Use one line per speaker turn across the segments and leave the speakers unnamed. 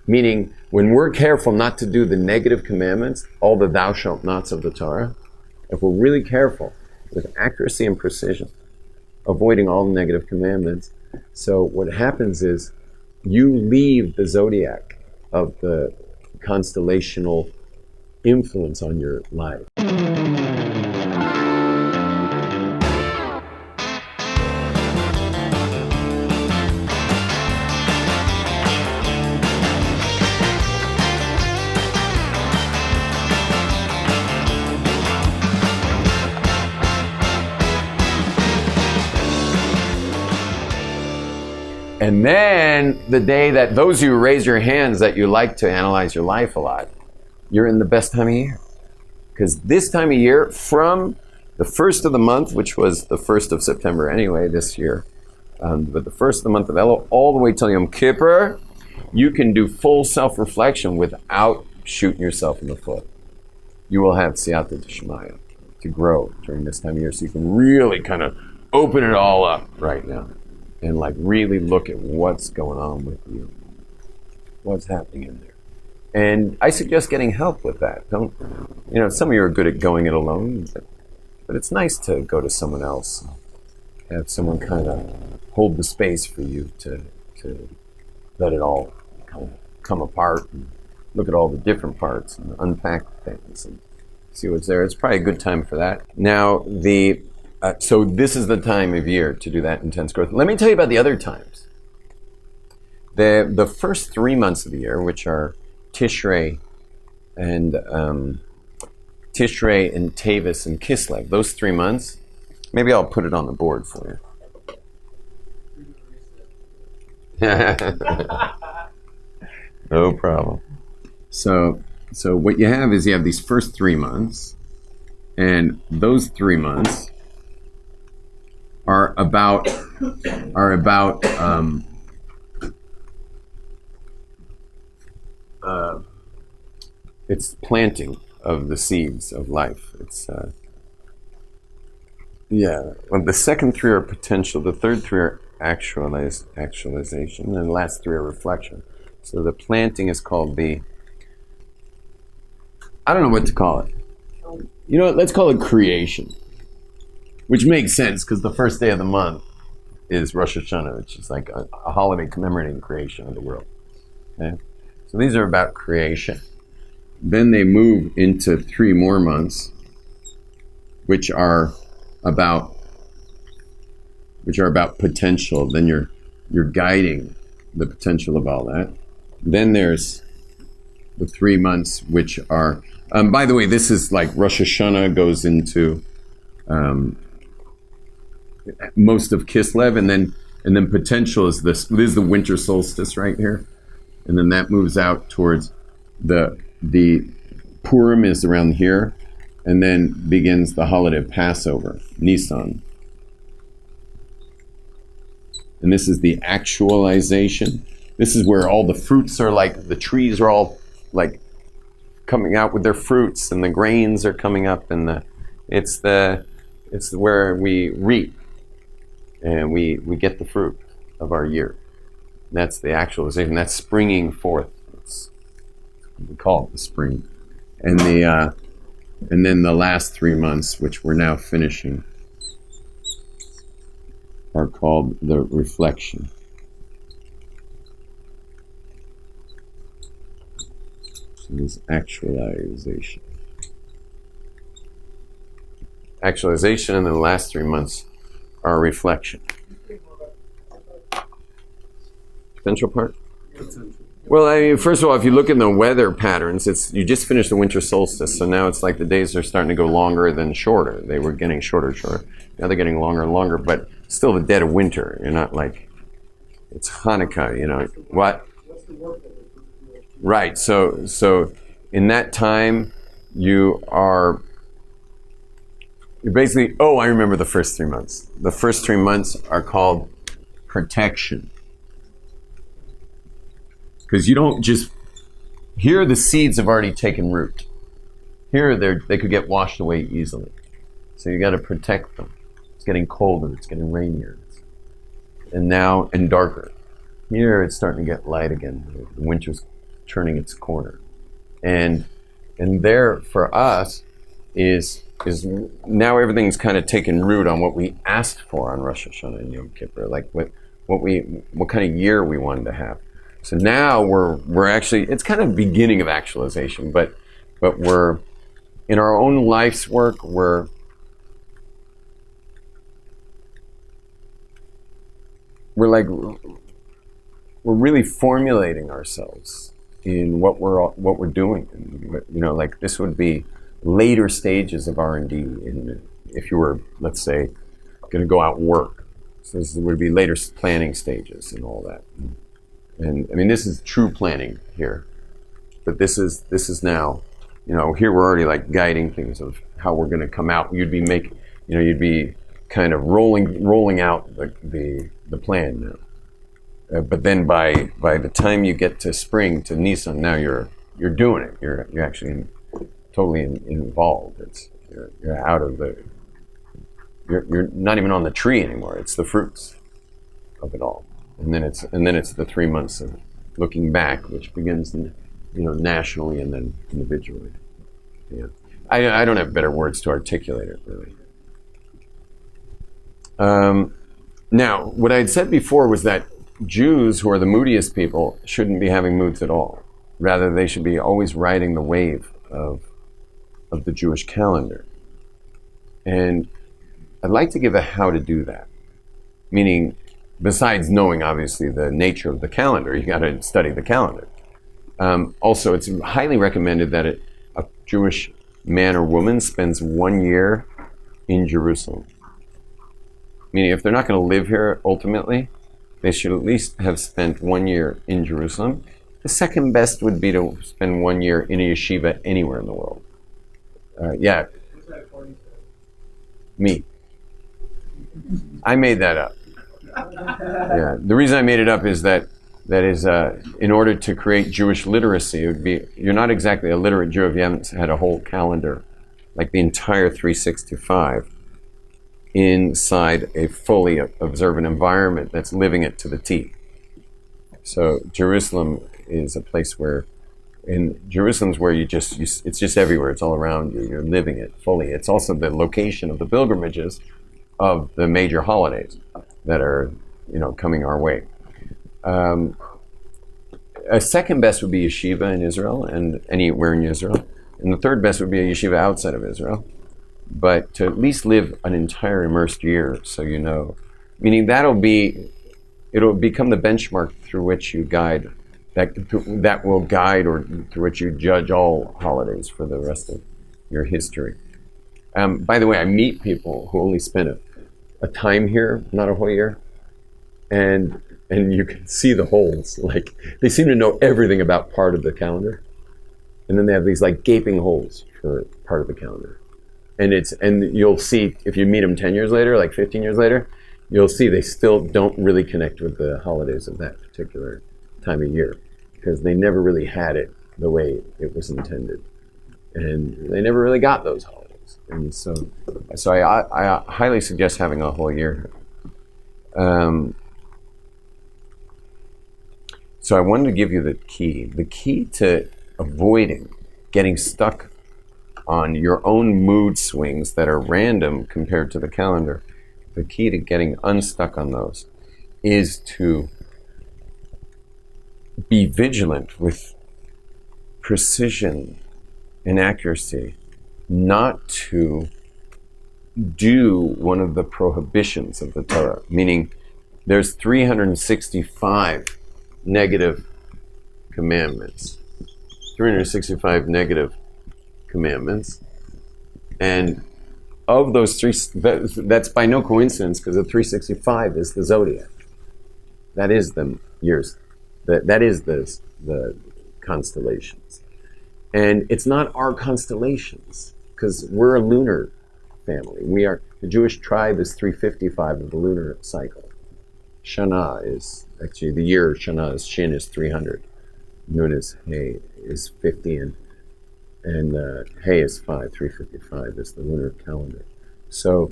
Meaning, when we're careful not to do the negative commandments, all the thou shalt nots of the Torah, if we're really careful with accuracy and precision, avoiding all the negative commandments, so what happens is you leave the zodiac of the constellational influence on your life. And then the day that those of you who raise your hands that you like to analyze your life a lot, you're in the best time of year. Because this time of year, from the first of the month, which was the 1st of September anyway this year, but the first of the month of Elul, all the way till Yom Kippur, you can do full self-reflection without shooting yourself in the foot. You will have Siyata D'Shmaya to grow during this time of year, so you can really kind of open it all up right now. And like really look at what's going on with you, what's happening in there. And I suggest getting help with that. Don't, some of you are good at going it alone, but it's nice to go to someone else, have someone kind of hold the space for you to let it all kind of come apart and look at all the different parts and unpack things and see what's there. It's probably a good time for that. Now, so this is the time of year to do that intense growth. Let me tell you about the other times. The first 3 months of the year, which are Tishrei and Tevis and Kislev, those 3 months, maybe I'll put it on the board for you. No problem. So what you have is you have these first 3 months, and those 3 months are about it's planting of the seeds of life. It's well, the second 3 are potential, the third 3 are actualization, and the last 3 are reflection. So the planting is called I don't know what to call it. You know what, let's call it creation. Which makes sense, because the first day of the month is Rosh Hashanah, which is like a holiday commemorating creation of the world. Okay? So these are about creation. Then they move into 3 more months, which are about potential. Then you're guiding the potential of all that. Then there's the 3 months, which are, by the way, this is like Rosh Hashanah goes into most of Kislev, and then potential is this. This is the winter solstice right here, and then that moves out towards the Purim is around here, and then begins the holiday of Passover, Nisan, and this is the actualization. This is where all the fruits are, like the trees are all like coming out with their fruits, and the grains are coming up, and it's where we reap. And we get the fruit of our year. That's the actualization. That's springing forth. We call it the spring. And then the last 3 months, which we're now finishing, are called the reflection. So this actualization. Actualization, and then the last 3 months are reflection. Potential part? Well, I mean, first of all, if you look in the weather patterns, you just finished the winter solstice, so now it's like the days are starting to go longer than shorter. They were getting shorter. Now they're getting longer and longer, but still the dead of winter. You're not like, it's Hanukkah, What? Right, so in that time, you're basically, I remember the first 3 months. The first 3 months are called protection. Because you don't just, here the seeds have already taken root. Here they could get washed away easily. So you got to protect them. It's getting colder, it's getting rainier. And darker. Here it's starting to get light again. The winter's turning its corner. And there for us is now everything's kind of taken root on what we asked for on Rosh Hashanah and Yom Kippur, like what kind of year we wanted to have. So now we're actually, it's kind of beginning of actualization, but we're in our own life's work. We're really formulating ourselves in what we're doing. You know, like this would be later stages of R&D. If you were, let's say, going to go out and work, so this would be later planning stages and all that. And I mean, this is true planning here, but this is now, you know, here we're already like guiding things of how we're going to come out. You'd be kind of rolling out the plan now. But then by the time you get to spring, to Nisan, now you're doing it. You're actually totally involved. You're out of the. You're not even on the tree anymore. It's the fruits of it all, and then it's the 3 months of looking back, which begins, nationally and then individually. Yeah, I don't have better words to articulate it really. Now, what I had said before was that Jews, who are the moodiest people, shouldn't be having moods at all. Rather, they should be always riding the wave of the Jewish calendar. And I'd like to give a how to do that. Meaning, besides knowing, obviously, the nature of the calendar, you got to study the calendar. Also, it's highly recommended that a Jewish man or woman spends 1 year in Jerusalem. Meaning, if they're not going to live here ultimately, they should at least have spent 1 year in Jerusalem. The second best would be to spend 1 year in a yeshiva anywhere in the world. Yeah. Me. I made that up. Yeah. The reason I made it up is that in order to create Jewish literacy, it would be, you're not exactly a literate Jew if you haven't had a whole calendar, like the entire 365. Inside a fully observant environment that's living it to the T. So Jerusalem is a place where, Jerusalem's where it's just everywhere. It's all around you. You're living it fully. It's also the location of the pilgrimages of the major holidays that are, coming our way. A second best would be yeshiva in Israel and anywhere in Israel. And the third best would be a yeshiva outside of Israel. But to at least live an entire immersed year, so meaning it'll become the benchmark through which you guide, that will guide or through which you judge all holidays for the rest of your history. By the way, I meet people who only spend a time here, not a whole year, and you can see the holes. Like, they seem to know everything about part of the calendar, and then they have these like gaping holes for part of the calendar. And you'll see, if you meet them 10 years later, like 15 years later, you'll see they still don't really connect with the holidays of that particular time of year, because they never really had it the way it was intended. And they never really got those holidays. And so I highly suggest having a whole year. So I wanted to give you the key to avoiding getting stuck on your own mood swings that are random compared to the calendar. The key to getting unstuck on those is to be vigilant with precision and accuracy, not to do one of the prohibitions of the Torah, meaning there's 365 negative commandments, 365 negative commandments, and of those three, that's by no coincidence, because the 365 is the zodiac. That is the years. That is the constellations, and it's not our constellations, because we're a lunar family. The Jewish tribe is 355 of the lunar cycle. Shana is actually the year. Shana is Shin is 300. Nun is Hey is 50, and Hey is 5. 355 is the lunar calendar. So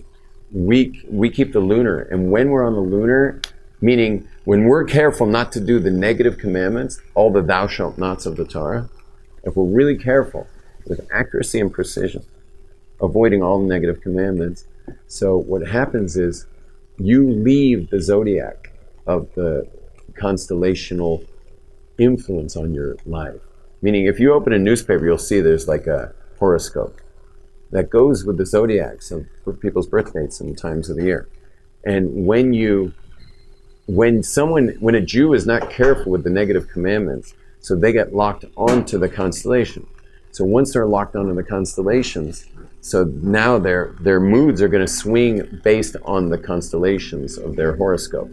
we keep the lunar, and when we're on the lunar, Meaning, when we're careful not to do the negative commandments, all the thou shalt nots of the Torah, if we're really careful with accuracy and precision, avoiding all the negative commandments, so what happens is you leave the zodiac of the constellational influence on your life. Meaning, if you open a newspaper, you'll see there's like a horoscope that goes with the zodiacs of people's birth dates and times of the year. And when a Jew is not careful with the negative commandments, so they get locked onto the constellation. So once they're locked onto the constellations, so now their moods are going to swing based on the constellations of their horoscope.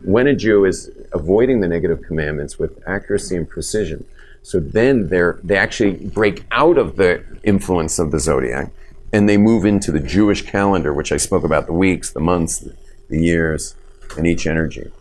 When a Jew is avoiding the negative commandments with accuracy and precision, so then they actually break out of the influence of the zodiac and they move into the Jewish calendar, which I spoke about, the weeks, the months, the years, and each energy.